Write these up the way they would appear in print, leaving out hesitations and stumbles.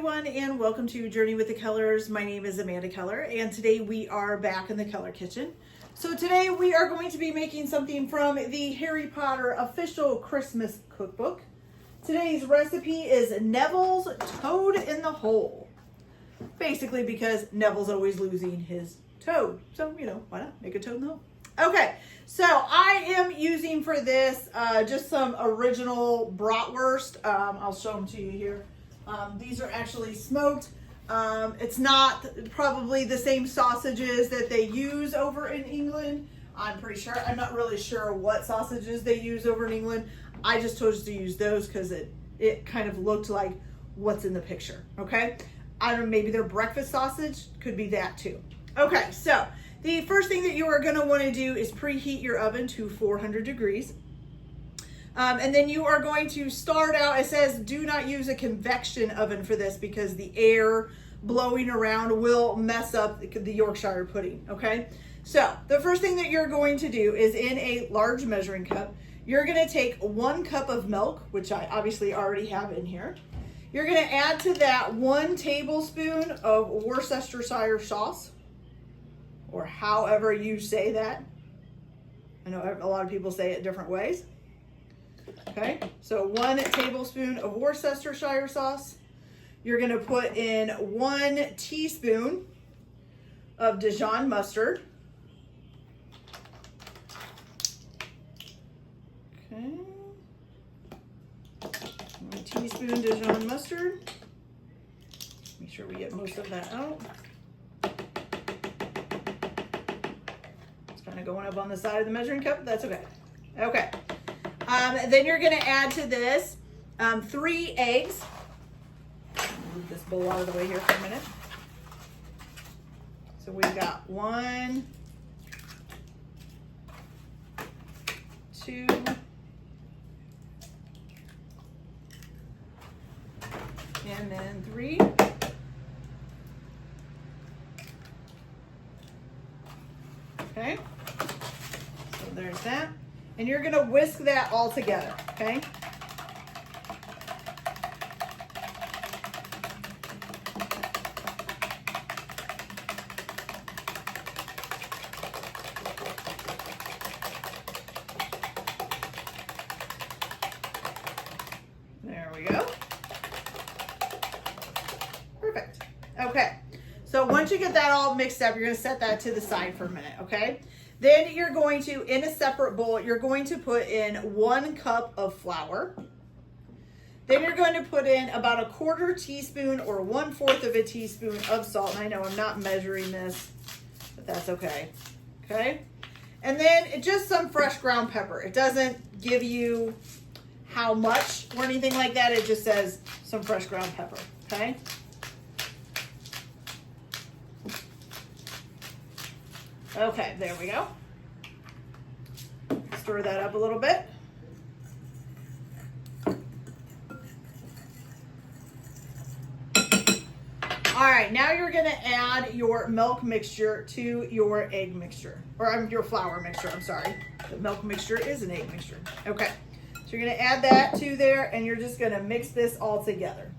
everyone, and welcome to Journey with the Kellers. My name is Amanda Keller, and today we are back in the Keller kitchen. So today we are going to be making something from the Harry Potter official Christmas cookbook. Today's recipe is Neville's Toad in the Hole. Basically because Neville's always losing his toad. So, why not make a toad in the hole? Okay, so I am using for this just some original bratwurst. I'll show them to you here. These are actually smoked. It's not probably the same sausages that they use over in England. I'm not really sure what sausages they use over in England. I just chose to use those because it kind of looked like what's in the picture, okay? I don't know, maybe their breakfast sausage could be that too. Okay, so the first thing that you are going to want to do is preheat your oven to 400 degrees. And then you are going to start out, it says do not use a convection oven for this because the air blowing around will mess up the Yorkshire pudding, okay? So the first thing that you're going to do is in a large measuring cup, you're going to take 1 cup of milk, which I obviously already have in here. You're going to add to that 1 tablespoon of Worcestershire sauce, or however you say that. I know a lot of people say it different ways. Okay, so 1 tablespoon of Worcestershire sauce. You're going to put in 1 teaspoon of Dijon mustard. Okay, 1 teaspoon Dijon mustard. Make sure we get most of that out. It's kind of going up on the side of the measuring cup. That's okay. Okay. Then you're going to add to this 3 eggs. Move this bowl out of the way here for a minute. So we've got 1, 2, and then 3. Okay, so there's that. And you're going to whisk that all together, okay? There we go. Perfect. Okay. So once you get that all mixed up, you're going to set that to the side for a minute, okay? Then you're going to, in a separate bowl, you're going to put in 1 cup of flour. Then you're going to put in about 1/4 teaspoon or 1/4 of a teaspoon of salt. And I know I'm not measuring this, but that's okay. Okay? And then just some fresh ground pepper. It doesn't give you how much or anything like that. It just says some fresh ground pepper. Okay? Okay, there we go. Stir that up a little bit. All right, now you're going to add your milk mixture to your egg mixture, or your flour mixture, I'm sorry. The milk mixture is an egg mixture. Okay, so you're going to add that to there, and you're just going to mix this all together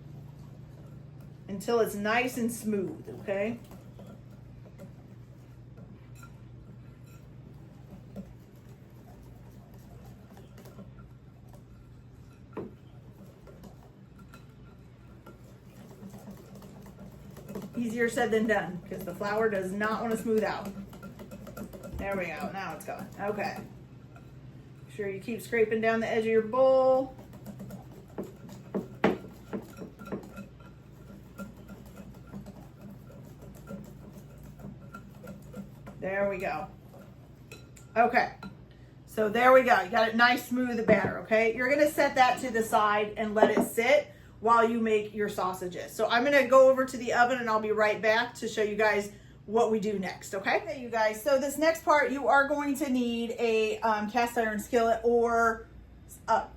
until it's nice and smooth, okay? Easier said than done because the flour does not want to smooth out. There we go. Now it's going. Okay. Make sure you keep scraping down the edge of your bowl. There we go. Okay. So there we go. You got a nice smooth batter, okay? You're going to set that to the side and let it sit while you make your sausages. So I'm gonna go over to the oven and I'll be right back to show you guys what we do next, okay? Okay, you guys, so this next part, you are going to need a cast iron skillet or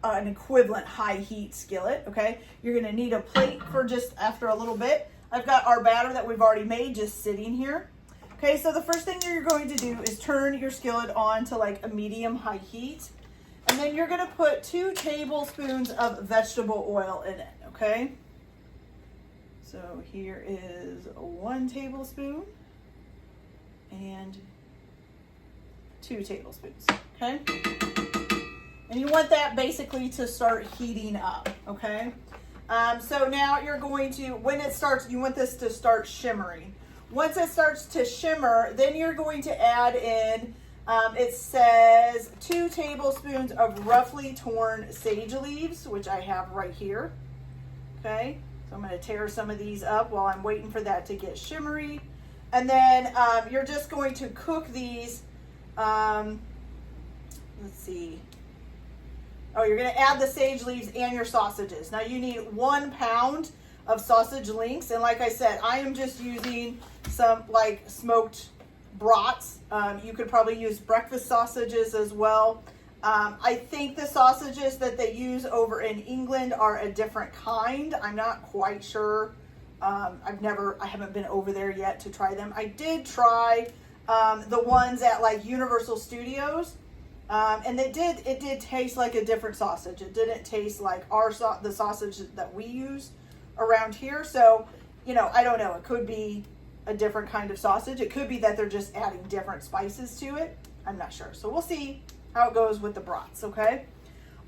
an equivalent high heat skillet, okay? You're gonna need a plate for just after a little bit. I've got our batter that we've already made just sitting here. Okay, so the first thing you're going to do is turn your skillet on to like a medium high heat. And then you're gonna put 2 tablespoons of vegetable oil in it, okay? So here is 1 tablespoon and 2 tablespoons, okay? And you want that basically to start heating up, okay? So now you're going to, when it starts, you want this to start shimmering. Once it starts to shimmer, then you're going to add in, it says 2 tablespoons of roughly torn sage leaves, which I have right here, okay? So I'm going to tear some of these up while I'm waiting for that to get shimmery. And then you're just going to cook these, let's see. Oh, you're going to add the sage leaves and your sausages. Now you need 1 pound of sausage links. And like I said, I am just using some like smoked brats. You could probably use breakfast sausages as well. I think the sausages that they use over in England are a different kind. I'm not quite sure. I haven't been over there yet to try them. I did try the ones at like Universal Studios. And it did taste like a different sausage. It didn't taste like the sausage that we use around here. So, you know, I don't know. It could be a different kind of sausage. It could be that they're just adding different spices to it. I'm not sure. So we'll see how it goes with the brats, okay?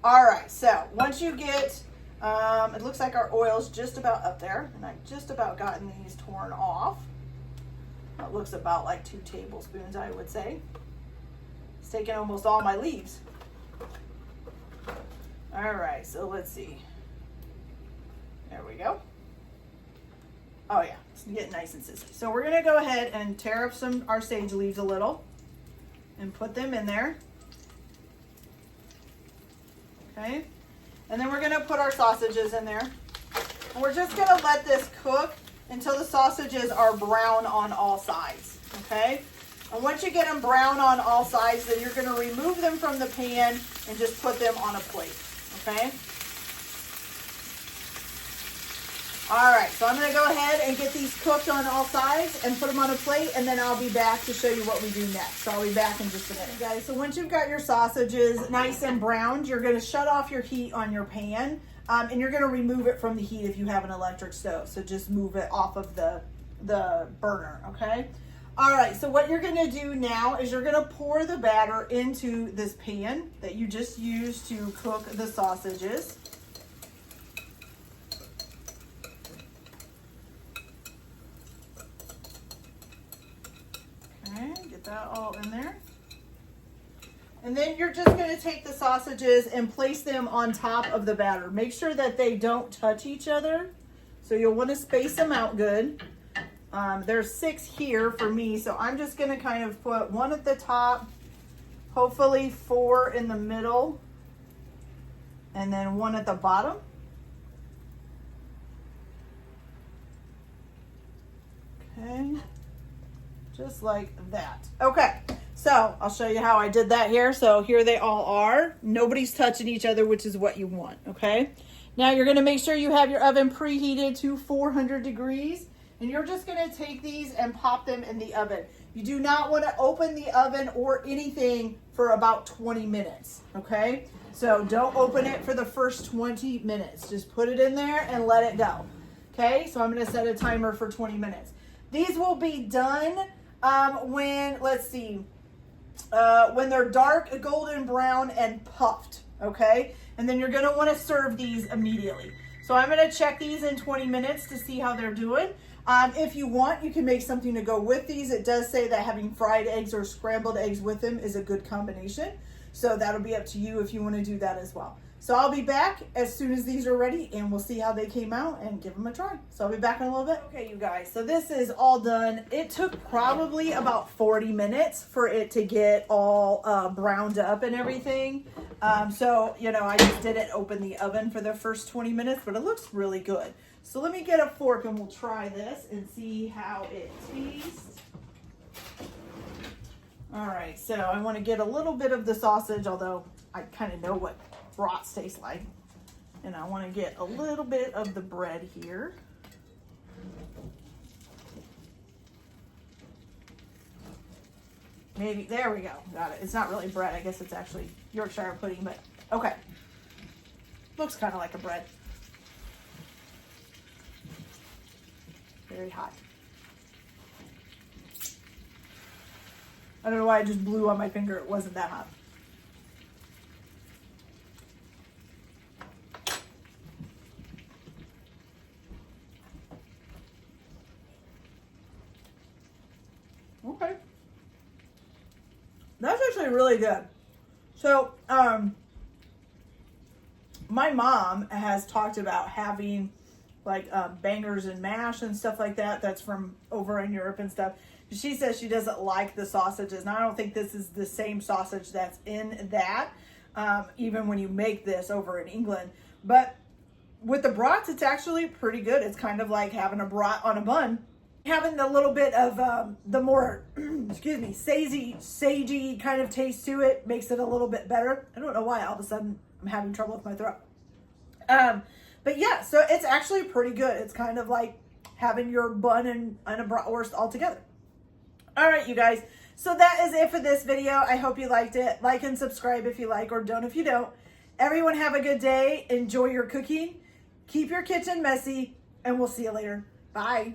All right, so once you get, it looks like our oil's just about up there, and I've just about gotten these torn off. It looks about like 2 tablespoons, I would say. It's taking almost all my leaves. All right, so let's see. There we go. Oh yeah, it's getting nice and sissy. So we're gonna go ahead and tear up our sage leaves a little and put them in there. Okay, and then we're gonna put our sausages in there. And we're just gonna let this cook until the sausages are brown on all sides, okay? And once you get them brown on all sides, then you're gonna remove them from the pan and just put them on a plate, okay? All right, so I'm gonna go ahead and get these cooked on all sides and put them on a plate, and then I'll be back to show you what we do next. So I'll be back in just a minute, guys. So once you've got your sausages nice and browned, you're gonna shut off your heat on your pan, and you're gonna remove it from the heat if you have an electric stove. So just move it off of the burner, okay? All right, so what you're gonna do now is you're gonna pour the batter into this pan that you just used to cook the sausages. Okay, get that all in there. And then you're just gonna take the sausages and place them on top of the batter. Make sure that they don't touch each other. So you'll wanna space them out good. There's 6 here for me, so I'm just gonna kind of put 1 at the top, hopefully 4 in the middle, and then 1 at the bottom. Okay, just like that. Okay, so I'll show you how I did that here. So here they all are. Nobody's touching each other, which is what you want, okay? Now you're gonna make sure you have your oven preheated to 400 degrees. And you're just gonna take these and pop them in the oven. You do not wanna open the oven or anything for about 20 minutes, okay? So don't open it for the first 20 minutes. Just put it in there and let it go, okay? So I'm gonna set a timer for 20 minutes. These will be done when, let's see, when they're dark golden brown and puffed, okay? And then you're gonna wanna serve these immediately. So I'm gonna check these in 20 minutes to see how they're doing. If you want, you can make something to go with these. It does say that having fried eggs or scrambled eggs with them is a good combination. So that'll be up to you if you want to do that as well. So I'll be back as soon as these are ready, and we'll see how they came out and give them a try. So I'll be back in a little bit. Okay, you guys, so this is all done. It took probably about 40 minutes for it to get all browned up and everything. So, you know, I just didn't open the oven for the first 20 minutes, but it looks really good. So let me get a fork and we'll try this and see how it tastes. All right, so I want to get a little bit of the sausage, although I kind of know what brats taste like. And I want to get a little bit of the bread here. Maybe, there we go, got it. It's not really bread, I guess it's actually Yorkshire pudding, but okay. Looks kind of like a bread. very hot. I don't know why I just blew on my finger. It wasn't that hot. Okay. That's actually really good. So, my mom has talked about having like bangers and mash and stuff like that. That's from over in Europe and stuff. She says she doesn't like the sausages. Now, I don't think this is the same sausage that's in that, even when you make this over in England. But with the brats, it's actually pretty good. It's kind of like having a brat on a bun. Having a little bit of the more, excuse me, sagey kind of taste to it makes it a little bit better. I don't know why all of a sudden I'm having trouble with my throat. But yeah, so it's actually pretty good. It's kind of like having your bun and a bratwurst all together. All right, you guys. So that is it for this video. I hope you liked it. Like and subscribe if you like, or don't if you don't. Everyone have a good day. Enjoy your cooking. Keep your kitchen messy, and we'll see you later. Bye.